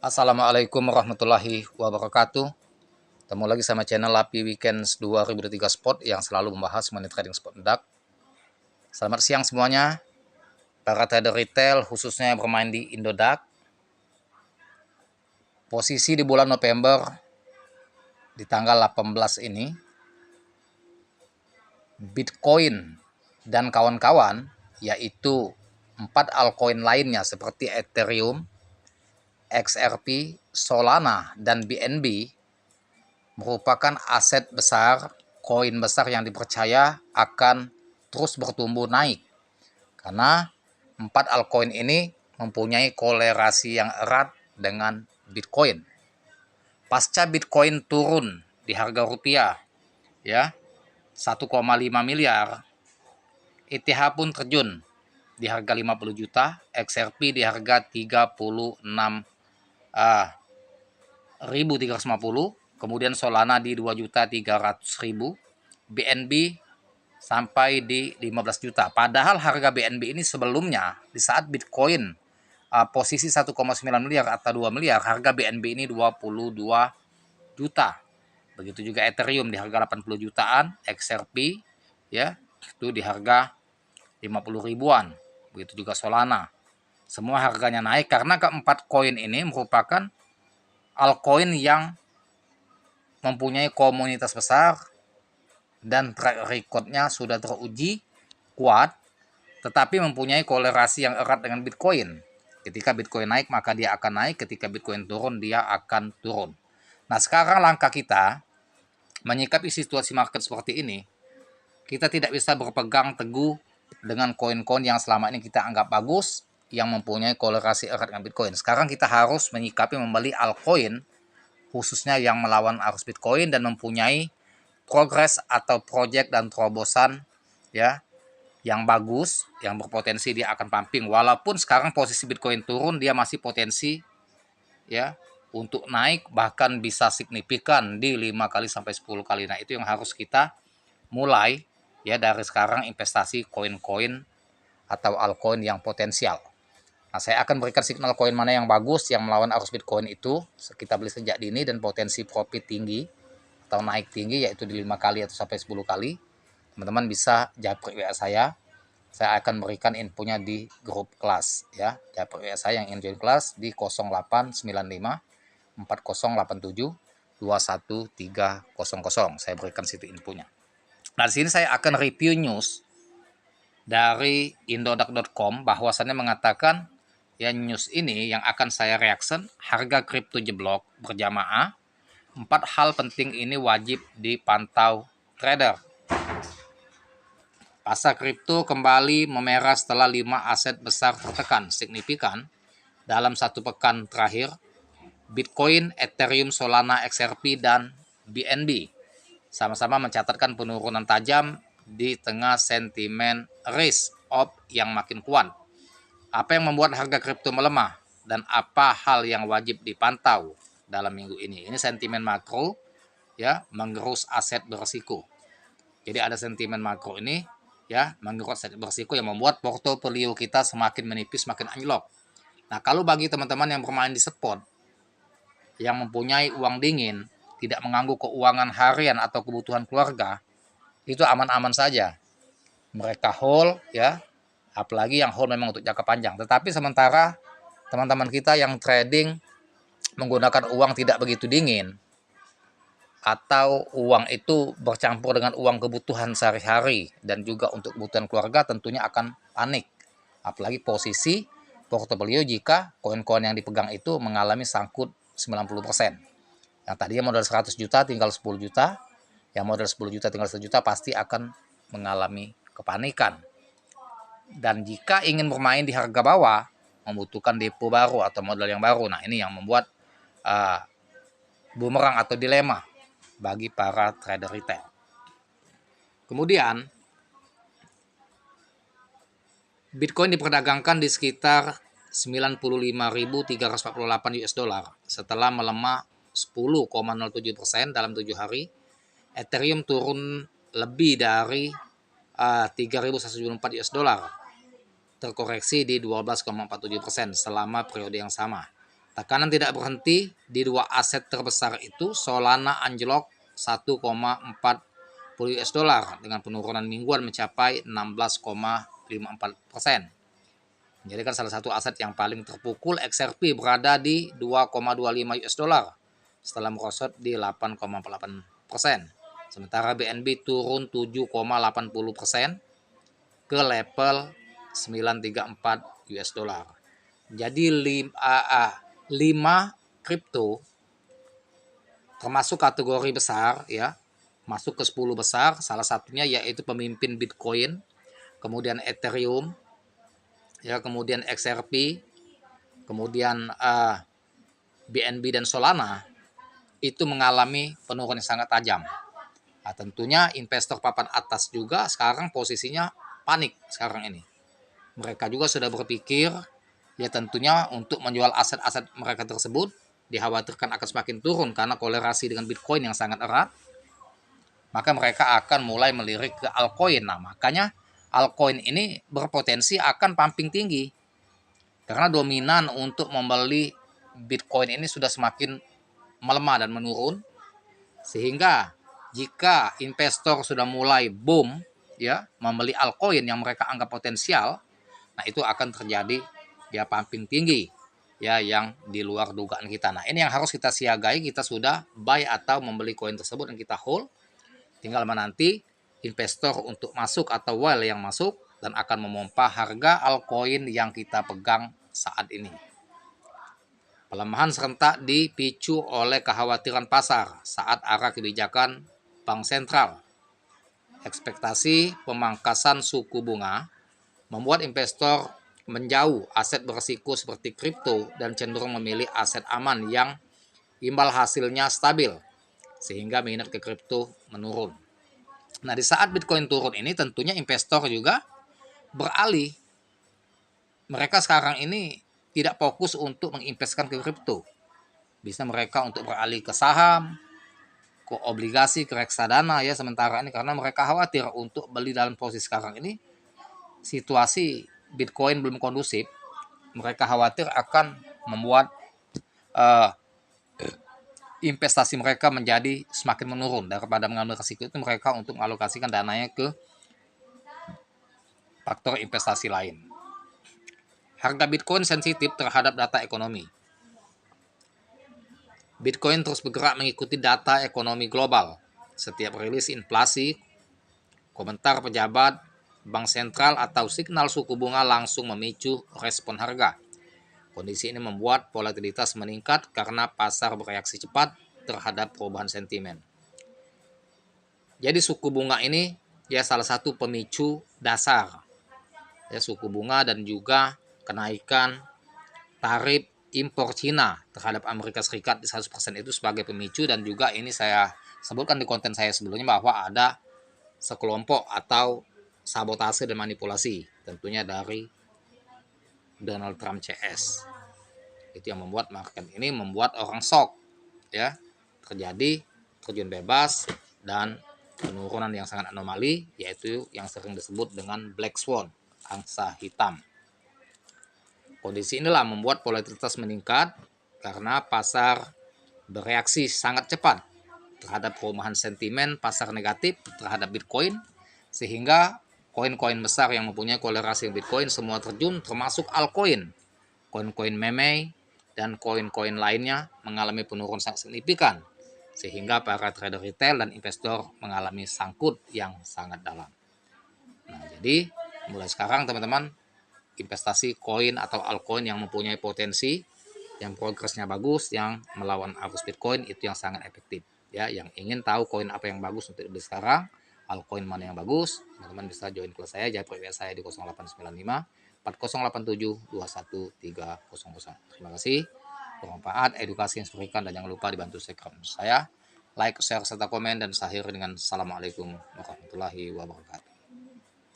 Assalamualaikum warahmatullahi wabarakatuh. Ketemu lagi sama channel Lapi Weekends 2023 Spot yang selalu membahas mengenai trading spot mendak. Selamat siang semuanya. Para trader retail khususnya yang bermain di Indodax. Posisi di bulan November di tanggal 18 ini, Bitcoin dan kawan-kawan, yaitu 4 altcoin lainnya seperti Ethereum, XRP, Solana, dan BNB merupakan aset besar, koin besar yang dipercaya akan terus bertumbuh naik. Karena 4 altcoin ini mempunyai kolerasi yang erat dengan Bitcoin. Pasca Bitcoin turun di harga rupiah, ya 1,5 miliar, ETH pun terjun di harga 50 juta, XRP di harga 36.350, kemudian Solana di 2.300.000, BNB sampai di 15 juta. Padahal harga BNB ini sebelumnya di saat Bitcoin posisi 1,9 miliar atau 2 miliar, harga BNB ini 22 juta. Begitu juga Ethereum di harga 80 jutaan, XRP ya itu di harga 50 ribuan. Begitu juga Solana. Semua harganya naik karena keempat koin ini merupakan altcoin yang mempunyai komunitas besar dan track recordnya sudah teruji kuat, tetapi mempunyai kolerasi yang erat dengan Bitcoin. Ketika Bitcoin naik maka dia akan naik, ketika Bitcoin turun dia akan turun. Nah sekarang langkah kita menyikapi situasi market seperti ini, kita tidak bisa berpegang teguh dengan koin-koin yang selama ini kita anggap bagus, yang mempunyai kolerasi erat dengan Bitcoin. Sekarang kita harus menyikapi membeli altcoin khususnya yang melawan arus Bitcoin dan mempunyai progres atau project dan terobosan ya yang bagus, yang berpotensi dia akan pumping. Walaupun sekarang posisi Bitcoin turun, dia masih potensi ya untuk naik bahkan bisa signifikan di 5 kali sampai 10 kali. Nah, itu yang harus kita mulai ya dari sekarang investasi koin-koin atau altcoin yang potensial. Nah, saya akan berikan signal koin mana yang bagus yang melawan arus Bitcoin itu. Kita beli sejak dini dan potensi profit tinggi atau naik tinggi yaitu di 5 kali atau sampai 10 kali. Teman-teman bisa japri WA saya. Saya akan berikan infonya di grup kelas ya. Japri WA saya yang ingin join kelas di 0895 4087 21300. Saya berikan situ infonya. Nah, di sini saya akan review news dari indodax.com bahwasannya mengatakan ya news ini yang akan saya reaction, harga kripto jeblok berjamaah, 4 hal penting ini wajib dipantau trader. Pasar kripto kembali memerah setelah 5 aset besar tertekan signifikan dalam 1 pekan terakhir. Bitcoin, Ethereum, Solana, XRP, dan BNB sama-sama mencatatkan penurunan tajam di tengah sentimen risk off yang makin kuat. Apa yang membuat harga kripto melemah dan apa hal yang wajib dipantau dalam minggu ini? Ini sentimen makro ya menggerus aset berisiko. Jadi ada sentimen makro ini ya menggerus aset berisiko yang membuat portofolio kita semakin menipis, semakin anjlok. Nah, kalau bagi teman-teman yang bermain di spot yang mempunyai uang dingin, tidak mengganggu keuangan harian atau kebutuhan keluarga, itu aman-aman saja. Mereka hold ya, apalagi yang hold memang untuk jangka panjang. Tetapi sementara teman-teman kita yang trading menggunakan uang tidak begitu dingin, atau uang itu bercampur dengan uang kebutuhan sehari-hari dan juga untuk kebutuhan keluarga, tentunya akan panik. Apalagi posisi portofolio jika koin-koin yang dipegang itu mengalami sangkut 90%. Yang tadinya modal 100 juta tinggal 10 juta, yang modal 10 juta tinggal 1 juta pasti akan mengalami kepanikan. Dan jika ingin bermain di harga bawah, membutuhkan depo baru atau modal yang baru. Nah, ini yang membuat bumerang atau dilema bagi para trader retail. Kemudian, Bitcoin diperdagangkan di sekitar 95.348 US dollar setelah melemah 10,07% dalam 7 hari. Ethereum turun lebih dari 3.174 US dollar, terkoreksi di 12,47% selama periode yang sama. Tekanan tidak berhenti di dua aset terbesar itu. Solana anjlok 1,40 US dollar dengan penurunan mingguan mencapai 16,54%. Jadi kan salah satu aset yang paling terpukul. XRP berada di 2,25 US dollar setelah merosot di 8,48%. Sementara BNB turun 7,80% ke level 934 US dollar. Jadi 5 kripto termasuk kategori besar ya, masuk ke 10 besar, salah satunya yaitu pemimpin Bitcoin, kemudian Ethereum, ya, kemudian XRP, kemudian BNB dan Solana itu mengalami penurunan yang sangat tajam. Nah, tentunya investor papan atas juga sekarang posisinya panik sekarang ini. Mereka juga sudah berpikir ya tentunya untuk menjual aset-aset mereka tersebut dikhawatirkan akan semakin turun karena kolerasi dengan Bitcoin yang sangat erat. Maka mereka akan mulai melirik ke altcoin. Nah, makanya altcoin ini berpotensi akan pumping tinggi. Karena dominan untuk membeli Bitcoin ini sudah semakin melemah dan menurun, sehingga jika investor sudah mulai boom ya membeli altcoin yang mereka anggap potensial, nah itu akan terjadi ya pumping tinggi ya yang di luar dugaan kita. Nah, ini yang harus kita siagai. Kita sudah buy atau membeli koin tersebut dan kita hold, tinggal menanti investor untuk masuk atau whale yang masuk dan akan memompa harga altcoin yang kita pegang saat ini. Pelemahan serentak dipicu oleh kekhawatiran pasar saat arah kebijakan bank sentral. Ekspektasi pemangkasan suku bunga membuat investor menjauh aset berisiko seperti kripto dan cenderung memilih aset aman yang imbal hasilnya stabil, sehingga minat ke kripto menurun. Nah, di saat Bitcoin turun ini tentunya investor juga beralih. Mereka sekarang ini tidak fokus untuk menginvestasikan ke kripto. Bisa mereka untuk beralih ke saham, ke obligasi, ke reksadana ya sementara ini, karena mereka khawatir untuk beli dalam posisi sekarang ini situasi Bitcoin belum kondusif. Mereka khawatir akan membuat investasi mereka menjadi semakin menurun. Daripada mengambil risiko itu, mereka untuk mengalokasikan dananya ke faktor investasi lain. Harga Bitcoin sensitif terhadap data ekonomi. Bitcoin terus bergerak mengikuti data ekonomi global. Setiap rilis inflasi, komentar pejabat bank sentral atau signal suku bunga langsung memicu respon harga. Kondisi ini membuat volatilitas meningkat karena pasar bereaksi cepat terhadap perubahan sentimen. Jadi suku bunga ini ya salah satu pemicu dasar. Ya, suku bunga dan juga kenaikan tarif impor Cina terhadap Amerika Serikat di 100% itu sebagai pemicu. Dan juga ini saya sebutkan di konten saya sebelumnya bahwa ada sekelompok atau sabotase dan manipulasi tentunya dari Donald Trump CS. Itu yang membuat market ini membuat orang shock ya, terjadi terjun bebas dan penurunan yang sangat anomali, yaitu yang sering disebut dengan black swan, angsa hitam. Kondisi inilah membuat volatilitas meningkat karena pasar bereaksi sangat cepat terhadap perubahan sentimen pasar negatif terhadap Bitcoin, sehingga koin-koin besar yang mempunyai kolerasi Bitcoin semua terjun, termasuk altcoin, koin-koin meme, dan koin-koin lainnya mengalami penurunan sangat signifikan, sehingga para trader retail dan investor mengalami sangkut yang sangat dalam. Nah, jadi mulai sekarang teman-teman, investasi koin atau altcoin yang mempunyai potensi, yang progresnya bagus, yang melawan arus Bitcoin itu yang sangat efektif. Ya, yang ingin tahu koin apa yang bagus untuk beli sekarang, altcoin mana yang bagus, teman-teman bisa join kelas saya, japri saya di 0895 4087 21300. Terima kasih. Bermanfaat, edukasi yang diberikan, dan jangan lupa dibantu subscribe saya, like, share, serta komen, dan saya akhiri dengan assalamualaikum warahmatullahi wabarakatuh.